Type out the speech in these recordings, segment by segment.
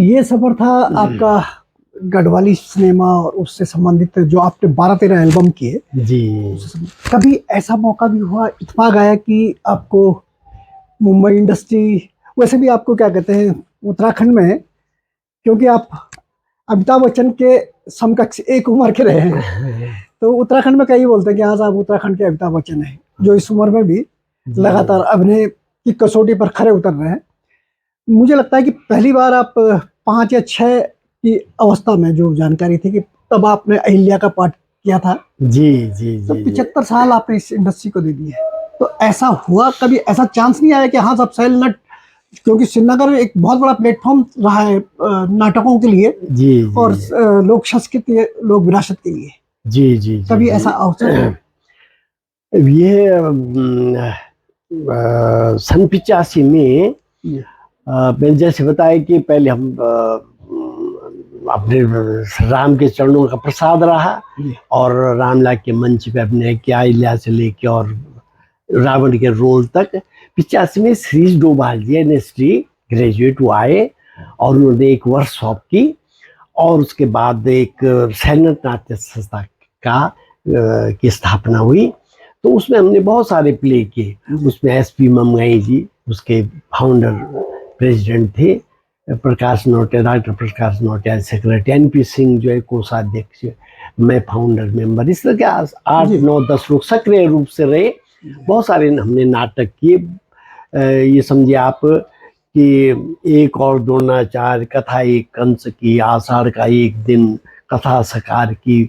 ये सफर था आपका गढ़वाली सिनेमा और उससे संबंधित जो आपने 12-13 एल्बम किए जी। कभी ऐसा मौका भी हुआ, इत्तेफाक आया कि आपको मुंबई इंडस्ट्री, वैसे भी आपको क्या कहते हैं उत्तराखंड में, क्योंकि आप अमिताभ बच्चन के समकक्ष एक उम्र के रहे हैं, तो उत्तराखंड में कई बोलते हैं कि हाँ साहब उत्तराखंड के अमिताभ बच्चन हैं, जो इस उम्र में भी लगातार अभिनय की कसौटी पर खरे उतर रहे हैं। मुझे लगता है कि पहली बार आप 5 या 6 की अवस्था में, जो जानकारी थी कि तब आपने अहिल्या का पाठ किया था। जी जी तो जी 75 साल आपने इस इंडस्ट्री को दे दिए। तो ऐसा हुआ कभी, ऐसा चांस नहीं आया कि हाँ साहब सैल नट, क्योंकि श्रीनगर एक बहुत बड़ा प्लेटफॉर्म रहा है नाटकों के लिए जी जी और लोक संस्कृति, लोक विरासत के लिए, जी जी कभी जी ऐसा अवसर? ये सन 85 में मैंने जैसे बताया कि पहले हम अपने राम के चरणों का प्रसाद रहा और रामला के मंच पे अभिनय किया, अहिल्या से लेके और रावण के रोल तक। 85 में श्रीश डोभाल जी एनएसडी ग्रेजुएट हुआ आए और उन्होंने एक वर्कशॉप की और उसके बाद एक सैनट नाट्य संस्था का की स्थापना हुई। तो उसमें हमने बहुत सारे प्ले किए। उसमें एसपी ममगाई जी उसके फाउंडर प्रेसिडेंट थे, प्रकाश नोटिया, डॉक्टर प्रकाश नोटिया सेक्रेटरी, एनपी सिंह जो है कोषाध्यक्ष, मैं फाउंडर मेंबर, इस तरह के 8, 9, 10 लोग सक्रिय रूप से रहे। बहुत सारे हमने नाटक किए। ये समझिए आप कि एक और दो ना चार, कथा एक कंस की, आषाढ़ का एक दिन, कथा सकार की,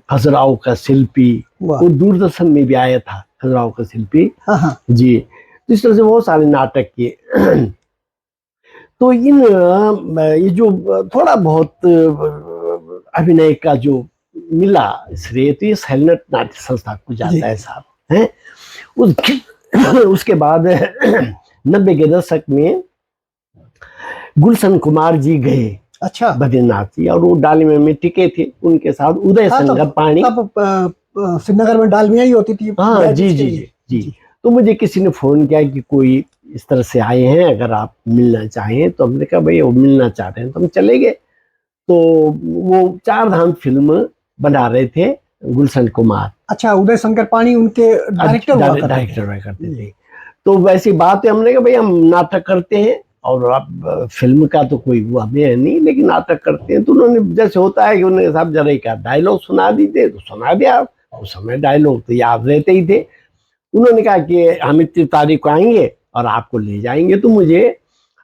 खजुराहो का शिल्पी, वो दूरदर्शन में भी आया था खजुराहो का शिल्पी। जी, तो इस तरह से बहुत सारे नाटक किए। तो ये जो थोड़ा बहुत अभिनय का जो मिला श्रेय, तो ये सैलनट नाट्य संस्था को जाता है साहब हैं। उसके बाद 90 के दशक में गुलशन कुमार जी गए, अच्छा, बद्रीनाथ जी, और वो डालमिया में टिके थे, उनके साथ उदय शंकर पाणी। श्रीनगर में डालमिया ही होती थी। हाँ जी जी जी जी। तो मुझे किसी ने फोन किया कि कोई इस तरह से आए हैं, अगर आप मिलना चाहें। तो हमने कहा भाई वो मिलना चाहते हैं, तो हम चले गए। तो वो 4 धाम फिल्म बना रहे थे गुलशन कुमार। अच्छा, उदय शंकर पाणी उनके डायरेक्टर करते थे। तो वैसी बात है, हमने कहा भाई हम नाटक करते हैं और आप फिल्म का तो कोई वो हमें है नहीं, लेकिन नाटक करते हैं। तो उन्होंने जैसे होता है कि उन्होंने साहब जरा एक डायलॉग सुना दीजिए, तो सुना दिया। उस समय डायलॉग तो याद रहते ही थे। उन्होंने कहा कि हम इतनी तारीख को आएंगे और आपको ले जाएंगे। तो मुझे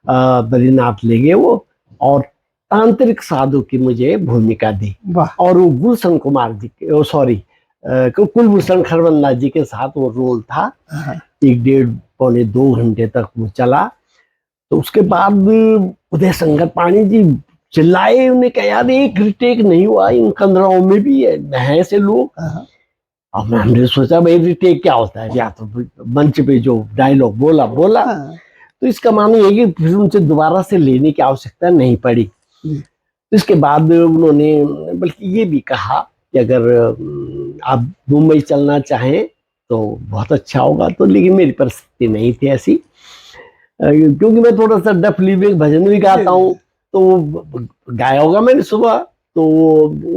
बद्रीनाथ ले गए वो, और तांत्रिक साधु की मुझे भूमिका दी। और वो गुलशन कुमार जी के, सॉरी, कुलभूषण खरबंदा जी के साथ वो रोल था। 1.5 पौने 2 घंटे तक वो चला। तो उसके बाद उदय शंकर पाणी जी चिल्लाए, उन्हें कहा यार एक रिटेक नहीं हुआ, इन 15 में भी है से लोग। अब हमने सोचा भाई रिटेक क्या होता है, या तो मंच पे जो डायलॉग बोला तो इसका मानो ये कि फिर उनसे दोबारा से लेने की आवश्यकता नहीं पड़ी। तो इसके बाद उन्होंने बल्कि ये भी कहा कि अगर आप मुंबई चलना चाहें तो बहुत अच्छा होगा। तो लेकिन मेरी परिस्थिति नहीं थी ऐसी, क्योंकि मैं थोड़ा सा डफली में भजन भी गाता हूँ। तो गाया होगा मैंने सुबह। तो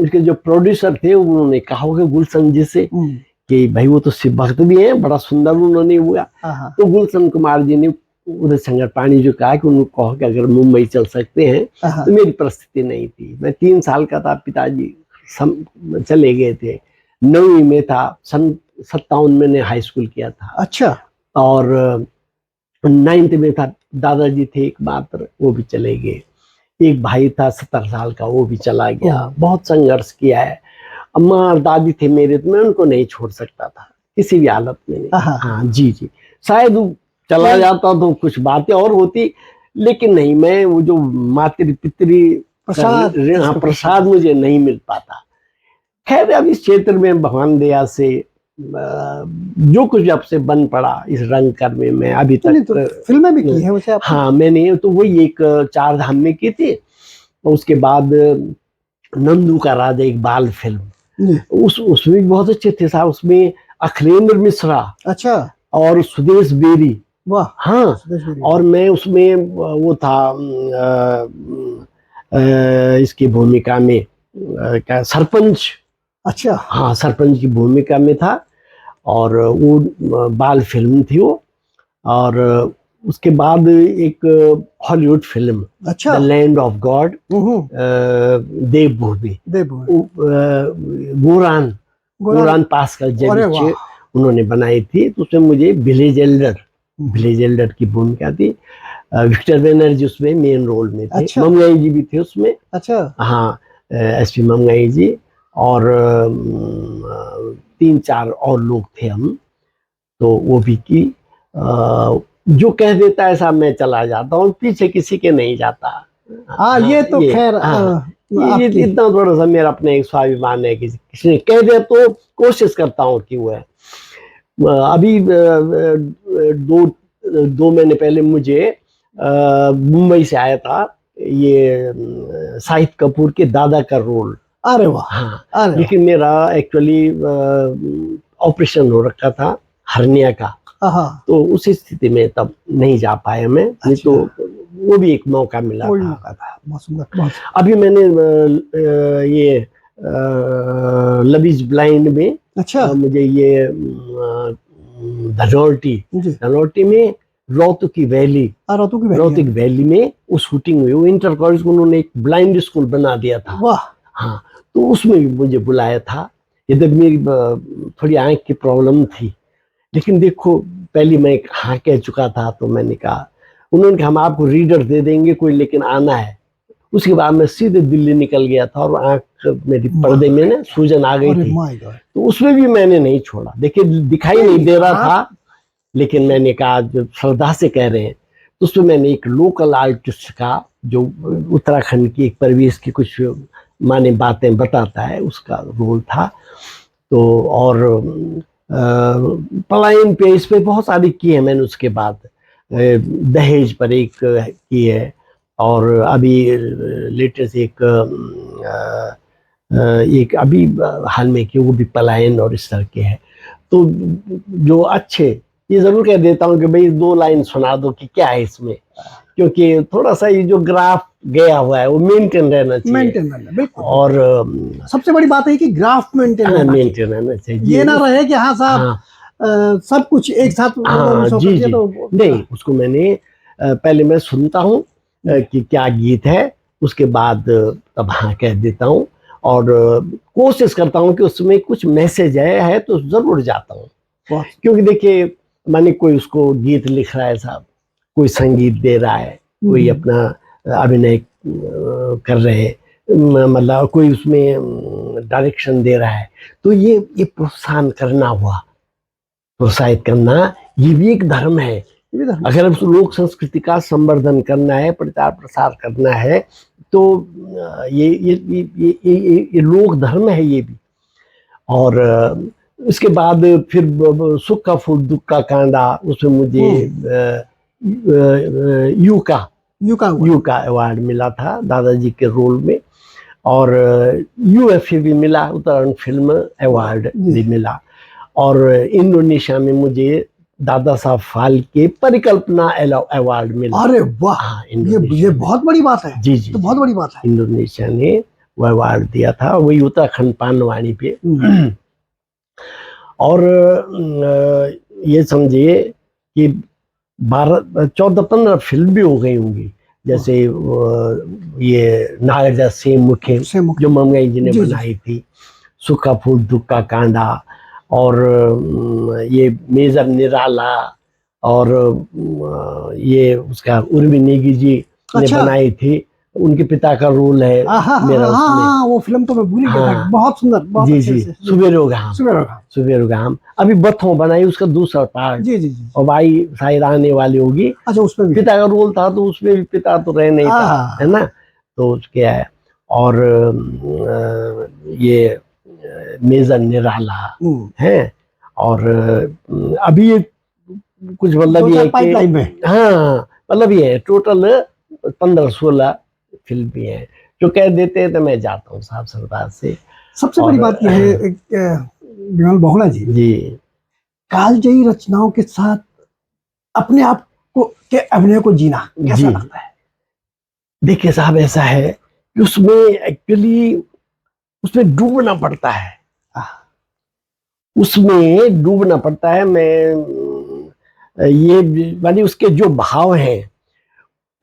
उसके जो प्रोड्यूसर थे उन्होंने कहा होगा गुलशन जी से कि भाई वो तो शिव भक्त भी है, बड़ा सुंदर उन्होंने हुआ। तो गुलशन कुमार जी ने उदय शंकर पाणी जो कहा कि उनको कहो कि अगर मुंबई चल सकते हैं। तो मेरी परिस्थिति नहीं थी, मैं 3 साल का था, पिताजी चले गए थे। 9वीं में था, सन 57 में हाई स्कूल किया था। अच्छा। और 9th में था, दादाजी थे एक मात्र, वो भी चले गए। एक भाई था 70 साल का, वो भी चला गया। बहुत संघर्ष किया है। अम्मा और दादी थे मेरे, तो मैं उनको नहीं छोड़ सकता था किसी भी हालत में। हाँ जी जी, शायद चला जाता तो कुछ बातें और होती, लेकिन नहीं, मैं वो जो मातृ पितृ प्रसाद मुझे नहीं मिल पाता। खैर अब इस क्षेत्र में भगवान दया से जो कुछ अब से बन पड़ा इस रंग कर में, मैं अभी तक तो फिल्में भी की है वैसे आप? हाँ मैंने तो वही एक 4 धाम में की थी। उसके बाद नंदू का राजा एक बाल फिल्म, उसमें बहुत अच्छे थे साहब। उसमें अखिलेंद्र मिश्रा, अच्छा, और सुदेश बेरी वाह, हाँ, सुदेश बेरी। और मैं उसमें वो था इसकी भूमिका में क्या सरपंच, अच्छा, हाँ सरपंच की भूमिका में था। और वो बाल फिल्म थी वो। और उसके बाद एक हॉलीवुड फिल्म अच्छा। The land of god, Devbhoomi, Devbhoomi, Goran Goran. Goran Paskaljevic अरे जेविच वाह। उन्होंने बनाई थी। तो उसमें मुझे विलेज एल्डर की भूमिका थी। विक्टर बनर्जी उसमें मेन रोल में थे। अच्छा। ममगाई जी भी थे उसमें। अच्छा, हाँ, एसपी ममगाई जी और 3-4 और लोग थे हम। तो वो भी की जो कह देता है साहब मैं चला जाता हूँ, पीछे किसी के नहीं जाता। हाँ, ये तो खैर आपकी। इतना थोड़ा सा मेरा अपने एक स्वाभिमान है कि किसी ने कह दे तो कोशिश करता हूँ कि वो है। अभी दो 2 महीने पहले मुझे मुंबई से आया था ये शाहिद कपूर के दादा का रोल। अरे वाह, हाँ, अरे वाह। लेकिन मेरा एक्चुअली ऑपरेशन हो रखा था हर्निया का। हाँ, तो उस स्थिति में तब नहीं जा पाया मैं, नहीं अच्छा। तो वो भी एक मौका मिला वही था। मौका था। बहुत सुंदर, बहुत अभी मैंने ये लव इज ब्लाइंड में अच्छा। मुझे ये धनौल्टी जी। धनौल्टी में रौतकी वैली रतु की वैली रौतक है। वैली में वो शूटिंग हुई। वो इंटर कॉलेज को उन्होंने एक ब्लाइंड स्कूल बना दिया था। वाह। हाँ, तो उसमें भी मुझे बुलाया था। यद्यपि मेरी थोड़ी आंख की प्रॉब्लम थी, लेकिन देखो पहले मैं हाँ कह चुका था। तो मैंने कहा, उन्होंने कहा हम आपको रीडर दे देंगे कोई, लेकिन आना है। उसके बाद मैं सीधे दिल्ली निकल गया था और आंख मेरी पर्दे में ना सूजन आ गई अरे थी। My God. तो उसमें भी मैंने नहीं छोड़ा। देखिए दिखाई नहीं दे रहा था, आप लेकिन मैंने कहा जो श्रद्धा से कह रहे हैं। तो उसमें मैंने एक लोकल आर्टिस्ट का, जो उत्तराखंड की एक परिवेश की कुछ माने बातें बताता है, उसका रोल था। तो और पलायन पे इस पे बहुत सारी की है मैंने। उसके बाद दहेज पर एक की है। और अभी लेटेस्ट एक अभी हाल में की, वो भी पलायन और इस तरह के है। तो जो अच्छे, ये जरूर कह देता हूँ कि भाई 2 लाइन सुना दो कि क्या है इसमें, क्योंकि थोड़ा सा ये जो ग्राफ गया हुआ है वो मेंटेन रहना चाहिए। मेंटेन रहना, बिल्कुल। और सबसे बड़ी बात है कि ग्राफ मेंटेन रहना चाहिए। मेंटेन रहना चाहिए। ये ना रहे कि हाँ साहब, हाँ, सब कुछ एक साथ हाँ शो कर जी दिया जी, तो नहीं उसको मैंने पहले मैं सुनता हूँ कि क्या गीत है, उसके बाद तब हाँ कह देता हूँ। और कोशिश करता हूँ कि उसमें कुछ मैसेज है तो जरूर जाता हूँ। बहुत। क्योंकि देखिए माने कोई उसको गीत लिख रहा है साहब, कोई संगीत दे रहा है, कोई अपना अभिनय कर रहे हैं, मतलब कोई उसमें डायरेक्शन दे रहा है। तो ये प्रोत्साहन करना हुआ, प्रोत्साहित करना, ये भी एक धर्म है। ये भी धर्म। अगर उस लोक संस्कृति का संवर्धन करना है, प्रचार प्रसार करना है, तो ये लोक धर्म है ये भी। और इसके बाद फिर सुख का फूल दुख का कांडा, उसमें मुझे यू का अवार्ड मिला था दादाजी के रोल में। और यूएफए भी मिला, उत्तराखंड फिल्म अवार्ड भी मिला। और इंडोनेशिया में मुझे दादा साहब फाल्के परिकल्पना अवार्ड मिला। अरे वाह, हाँ, ये बहुत बड़ी बात है। जी जी, तो बहुत बड़ी बात है। इंडोनेशिया ने वो अवार्ड दिया था, वही उत्तराखंड पानवाणी पे। और ये समझिए कि 14-15 फिल्म भी हो गई होंगी। जैसे ये नागजा से मुखे जो ममगाई जी ने बनाई थी, सुखा फूल दुख का कांडा, और ये मेजर निराला, और ये उसका उर्मी नेगी जी ने बनाई थी। उनके पिता का रोल है मेरा उसमें। वो फिल्म तो मैं भूल गया था। बहुत सुंदर, बहुत जी जी, सुबेरोगाम अभी बथों बनाई, उसका दूसरा पार्ट। जी जी जी। और भाई शायद आने वाली होगी। अच्छा, उसमें भी पिता का रोल था, तो उसमें भी पिता तो रह नहीं था, है ना। तो क्या है। और ये मेजर निराला है। और अभी कुछ मतलब ये है कि हाँ, मतलब ये टोटल 15-16 फिल्म भी है। जो कह देते हैं तो मैं जाता हूँ साहब सरदार से। सबसे बड़ी बात यह है विमल बहुना जी, जी, कालजयी रचनाओं के साथ अपने आप को के अभिनय को जीना कैसा जी। लगता है? देखिए साहब, ऐसा है कि उसमें एक्चुअली उसमें डूबना पड़ता है, आह, उसमें डूबना पड़ता है। मैं ये मानी उसके जो भाव हैं,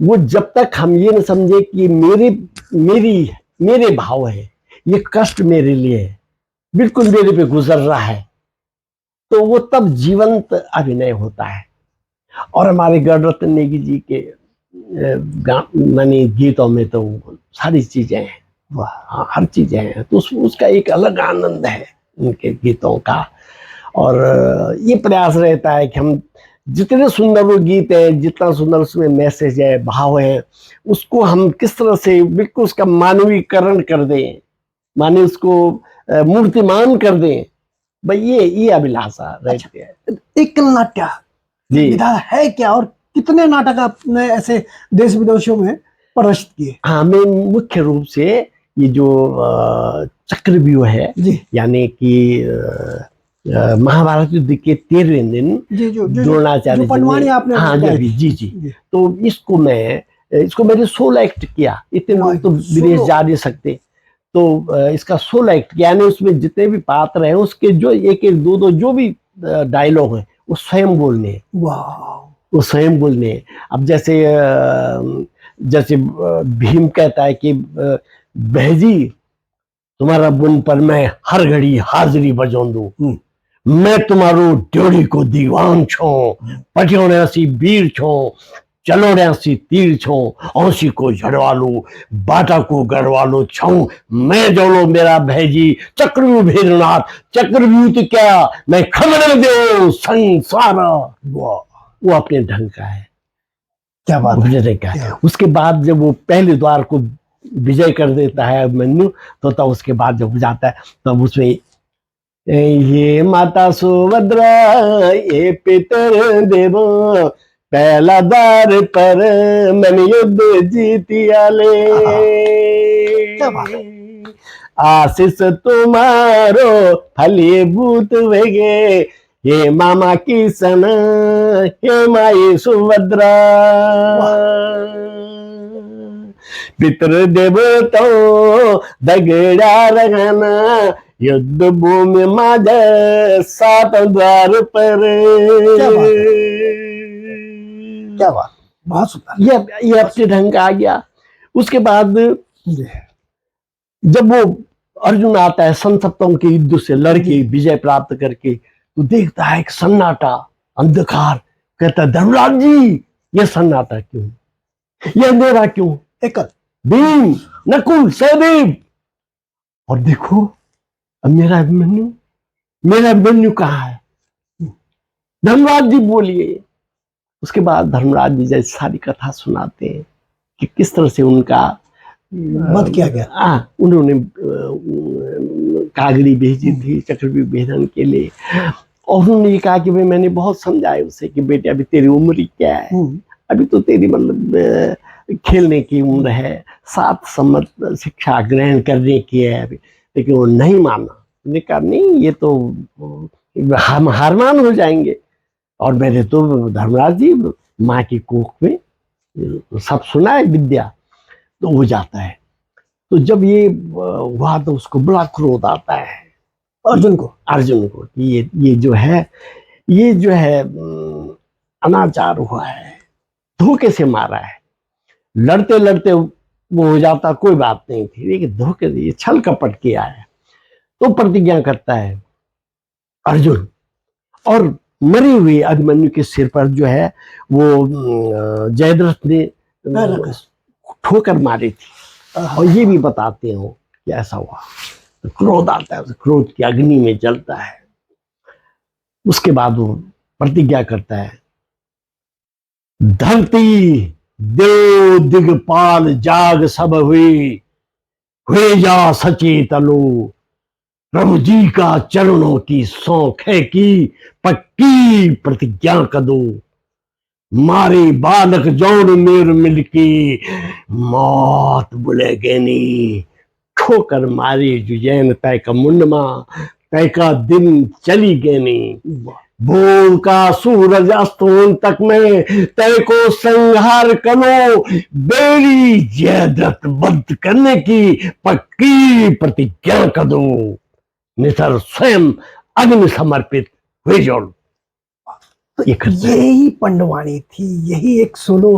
वो जब तक हम ये न समझे कि मेरे भाव है, ये कष्ट मेरे लिए है, बिल्कुल मेरे पे गुजर रहा है, तो वो तब जीवंत अभिनय होता है। और हमारे गणरत्न नेगी जी के मानी गीतों में तो सारी चीजें हैं, वाह, हाँ, हर चीजें हैं, तो उसका एक अलग आनंद है उनके गीतों का। और ये प्रयास रहता है कि हम जितने सुंदर वो गीत है, जितना सुंदर उसमें मैसेज है, भाव है, उसको हम किस तरह से बिल्कुल उसका मानवीकरण कर दें, माने उसको मूर्तिमान कर दें, भाई ये अभिलाषा रहती है। एकल नाट्य जी विधा है क्या, और कितने नाटक आपने ऐसे देश विदेशों में प्रदर्शित किए? हाँ, मैं मुख्य रूप से ये जो चक्रव्यूह है, जी यानी कि महाभारत युद्ध के 13वें दिन जी, जो द्रोणाचार्य जी पंडवानी ने, आपने हाँ गाई जी थी। जी जी, तो इसको मैंने 16 एक्ट किया, इतने लोग तो विदेश 16 जा नहीं सकते, तो इसका 16 एक्ट किया, यानी उसमें जितने भी पात्र हैं उसके जो एक एक दो दो जो भी डायलॉग है वो स्वयं बोलने हैं, वाह, वो स्वयं बोलने हैं। अब जैसे भीम कहता है कि बहजी तुम्हारा बुन पर मैं हर घड़ी हाजिरी बजों दूं, मैं तुम्हारो ड्योढ़ी को दीवान छो, पटियों सी वीर छो, चलोड़े सी तीर छो, औसी को झड़वा लो, बाटा को गढ़वा लो छऊ, मैं जोलो मेरा भैजी चक्रव्यूह भेदनाथ, चक्रव्यूह तो क्या मैं खबर दो संसार। वो अपने ढंग का है, क्या बात है। विजय का है। उसके बाद जब वो पहले द्वार को विजय कर देता है अभिमन्यु, तो तब उसके बाद जब जाता है तब उसमें ये माता सुभद्रा ये पितर देव, पहला द्वार पर मैंने युद्ध जीतिया ले, क्या बात है। आशीष तुम्हारो फलीभूत वेगे, हे मामा की सन हे माई सुभद्रा, पितृ देवतो दगड़ा रहना, युद्ध भूमि माझ सात द्वार पर। क्या बात, बहुत सुंदर। ये अपने ढंग का आ गया। उसके बाद जी जब वो अर्जुन आता है संसप्तम के युद्ध से लड़के विजय प्राप्त करके, तो देखता है एक सन्नाटा, अंधकार, कहता है धर्मराज जी ये सन्नाटा क्यों, ये अंधेरा क्यों? एकल भीम, नकुल, सहदेव, और देखो अब मेरा अभिमन्यु कहाँ है? धर्मराज जी बोलिए। उसके बाद धर्मराज जी जैसे सारी कथा सुनाते हैं कि किस तरह से उनका वध किया गया। उन्होंने कागड़ी भेजी थी चक्रव्यूह भेदन के लिए, और उन्होंने ये कहा कि भाई मैंने बहुत समझाया उसे कि बेटे अभी तेरी उम्र क्या है, अभी तो तेरी मतलब खेलने की उम्र है, 7 सम्मत शिक्षा ग्रहण करने की है अभी, लेकिन वो नहीं माना। उन्होंने कहा नहीं ये तो हम हारमान हो जाएंगे, और मैंने तो धर्मराज जी माँ की कोख में सब सुना है विद्या, तो वो जाता है। तो जब ये हुआ तो उसको बड़ा क्रोध आता है अर्जुन को कि ये जो है अनाचार हुआ है, धोखे से मारा है, लड़ते लड़ते वो हो जाता कोई बात नहीं थी, लेकिन धोखे से ये छल कपट किया है। तो प्रतिज्ञा करता है अर्जुन, और मरे हुए अभिमन्यु के सिर पर जो है वो जयद्रथ ने ठोकर मारी थी, और ये भी बताते हो कि ऐसा हुआ। तो क्रोध आता है, क्रोध की अग्नि में जलता है। उसके बाद वो प्रतिज्ञा करता है, धरती देव दिगपाल जाग सब हुए जा सचेतनो, प्रभु जी का चरणों की सौख है की पक्की प्रतिज्ञा कदो, मारे बालक जौन मेर मिलके मौत बुलेगेनी, ठोकर मारी जुजैन तय का मुंडमा, तय का दिन चली गेनी, भोर का सूरज अस्त होने तक में तय को संहार करो, बेड़ी जयद्रथ बद्ध करने की पक्की प्रतिज्ञा कर दो, निसर स्वयं अग्नि समर्पित हुए जोड़। यही पंडवानी थी, यही एक सोलो।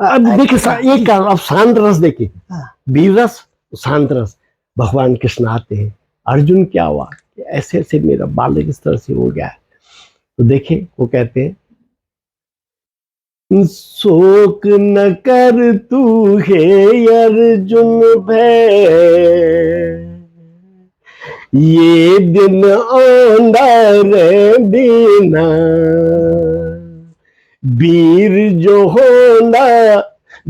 अब देखिए एक अब शांत रस देखिए, वीर रस शांत रस। भगवान कृष्ण आते हैं, अर्जुन क्या हुआ, ऐसे ऐसे मेरा बालक इस तरह से हो गया है। तो देखिए वो कहते हैं, शोक न कर तू हे अर्जुन भय, ये दिन आंदा रे बिना, वीर जो होना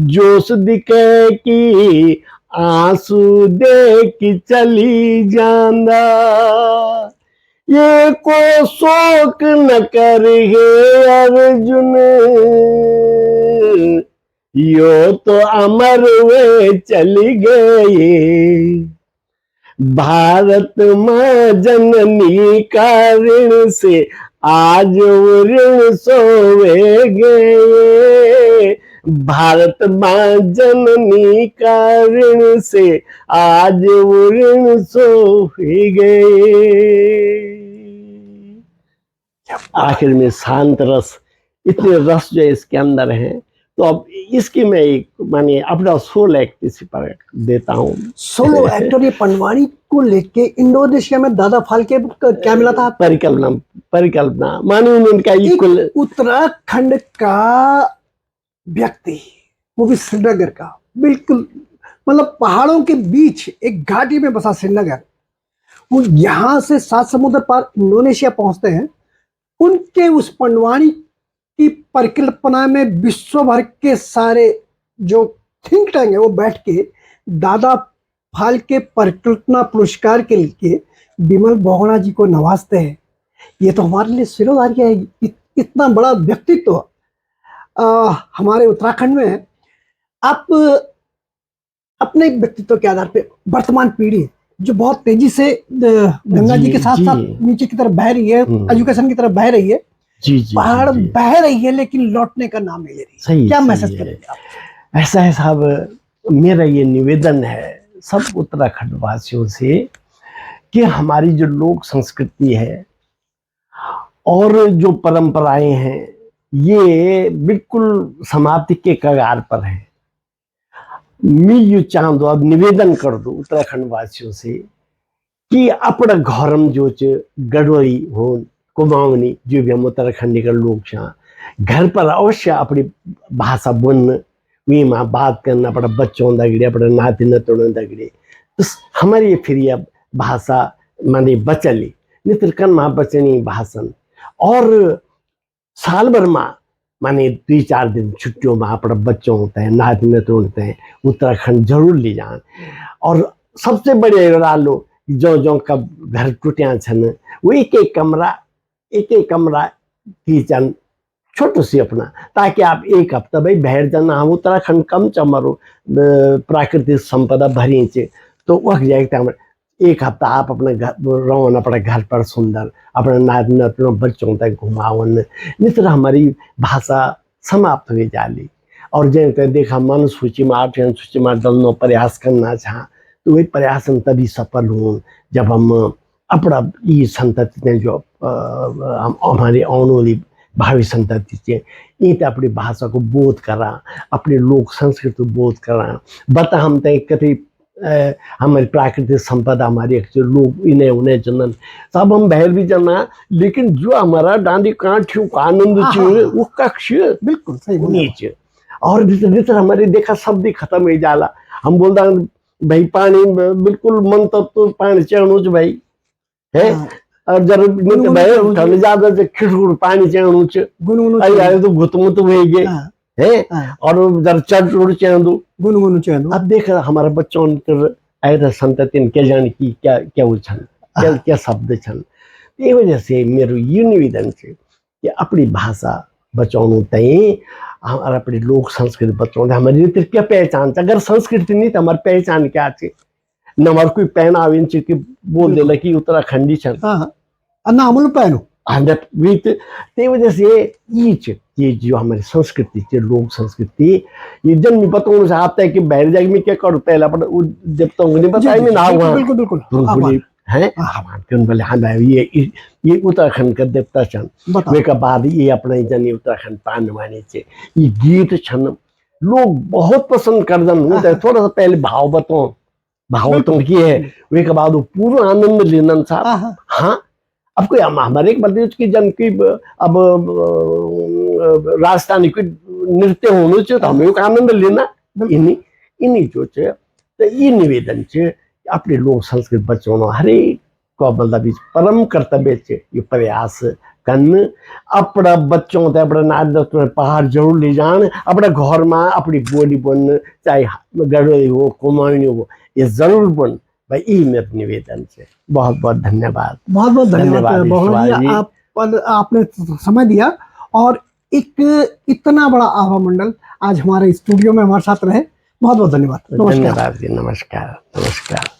जोश दिखे की, आंसू दे की चली जाना, ये को शोक न कर हे अर्जुन, यो तो अमर वे चली गए, भारत मां जननी का ऋण से आज वो ऋण सोवे गए, भारत मां जननी का ऋण से आज वो ऋण सोवे गए। आखिर में शांत रस, इतने रस जो इसके अंदर है। तो अब इसकी मैं एक मानिए अपना सोलो एक्ट इसी पर देता हूँ। सोलो एक्टर ये पंडवानी को लेके इंडोनेशिया में दादा फाल्के क्या मिला था? परिकल्पना मानिए उनका इक्वल। उत्तराखंड का व्यक्ति, वो भी श्रीनगर का, बिल्कुल मतलब पहाड़ों के बीच एक घाटी में बसा श्रीनगर, वो यहाँ से 7 समुद्र पार इंडोनेशिया पहुंचते हैं। उनके उस पंडवानी की परिकल्पना में विश्व भर के सारे जो थिंक टैंक है वो बैठ के दादा फाल्के परिकल्पना पुरस्कार के लिए विमल बोगना जी को नवाजते हैं। ये तो हमारे लिए सिरोधार्य है, इतना बड़ा व्यक्तित्व हमारे उत्तराखंड में है। आप अपने व्यक्तित्व के आधार पे वर्तमान पीढ़ी जो बहुत तेजी से गंगा जी के साथ साथ नीचे की तरफ बह रही है, एजुकेशन की तरफ बह रही है, पहाड़ बह रही है लेकिन लौटने का नाम नहीं ले रही, क्या मैसेज करेंगे आप? ऐसा है साहब, मेरा ये निवेदन है सब उत्तराखंड वासियों से कि हमारी जो लोक संस्कृति है और जो परंपराएं हैं ये बिल्कुल समाप्ति के कगार पर है। मैं यू चाहूँ अब निवेदन कर दो उत्तराखंड वासियों से कि अपना घरम जो गढ़ोई हो कुमाऊनी जो भी हम उत्तराखंडी का लोग छा, घर पर अवश्य अपनी भाषा बोलना, वी माँ बात करना, अपना बच्चों दगड़े अपना नाती नतोड़ों दगड़े, तो हमारी फिर यह भाषा माने बचली नित्र कन माँ बचनी भाषण। और साल भर माँ माने 2-4 दिन छुट्टियों में अपना बच्चों होते हैं, नाती नतोड़ होते हैं, उत्तराखंड जरूर ले जान। और सबसे बड़े लो जो कब घर टूटिया छन वो एक एक कमरा किचन छोटो सी अपना, ताकि आप एक हफ्ता भाई बाहर जाना, हम उत्तराखंड कम चमरो प्राकृतिक संपदा भरी चे, तो वह जाए एक हफ्ता आप अपने घर रहो, अपने घर पर सुंदर अपने नात नतनों बच्चों तक घुमावन, नहीं तो हमारी भाषा समाप्त हुई जाली। और जैसे देखा मन सूची में 8 सूची में डलनो प्रयास करना चाह, तो वही प्रयास तभी सफल हों जब हम अपना ये संतति ने जो हमारी आने वाली भावी संतति से ये अपनी भाषा को बोध करा, अपने लोक संस्कृति को बोध करा। बता हम तय कभी हमारी प्राकृतिक संपदा हमारी लोग इन्हें उन्हें जनन सब हम बाहर भी जाना, लेकिन जो हमारा डांडी कांठ आनंद चाहिए वो कक्ष बिल्कुल सही नीचे। और भीतर हमारे देखा शब्द खत्म हो जाला, हम बोलता भाई पानी बिल्कुल मन तब तो पानी चढ़ू च भाई है, और जरूर भाई ज्यादा खिड़खुड़ पानी चढ़ू च तो घुतमुत हो गए है, और जरा चढ़ उड़ चढ़ू गुनगुन चढ़ू। अब देख हमारा बच्चों ऐसा संतति क्या जाने की क्या क्या उछन क्या क्या शब्द छन। ये वजह से मेरे ये निवेदन है कि अपनी भाषा बचाने तई हमारा अपनी लोक संस्कृति बचाने, हमारी क्या पहचान, अगर संस्कृति नहीं तो हमारी पहचान क्या है न, हमारे कोई पहनाव इन कि बोल दे कि उत्तराखंडी छन ना हम लोग पहनो विथ ते वजह से ये जो हमारी संस्कृति है, लोक संस्कृति, ये जन नहीं पता उनसे आता है कि बाहर जाके मैं क्या करूँ पहले अपन जब तक नहीं बताया मैं ना हुआ बिल्कुल बिल्कुल तो बोले हैं हाँ क्यों बोले हाँ भाई ये उत्तराखंड का देवता छन वे का बाद ये अपने जन उत्तराखंड पान माने छे ये गीत छन लोग बहुत पसंद कर दन थोड़ा सा पहले भावतों की है वे के बाद वो पूरा आनंद लेना साहब हाँ अब कोई हमारे एक बल्कि उसकी जन की अब राजस्थानी कोई नृत्य होने चाहिए तो हमें आनंद लेना इन्हीं जो है तो ये निवेदन है अपने लोक संस्कृति बचाना हरेक को मतलब परम कर्तव्य है ये प्रयास करन अपना बच्चों ते अपना नाच पहाड़ जरूर ले जान अपने घर में अपनी बोली बोलने चाहे गढ़वाली हो कुमाऊनी हो ये जरूर बोल भाई ये मेरा निवेदन है। बहुत बहुत धन्यवाद। बहुत बहुत धन्यवाद बहुना जी आपने समय दिया और एक इतना बड़ा आभा मंडल आज हमारे स्टूडियो में हमारे साथ रहे। बहुत बहुत धन्यवाद। धन्यवाद जी। नमस्कार।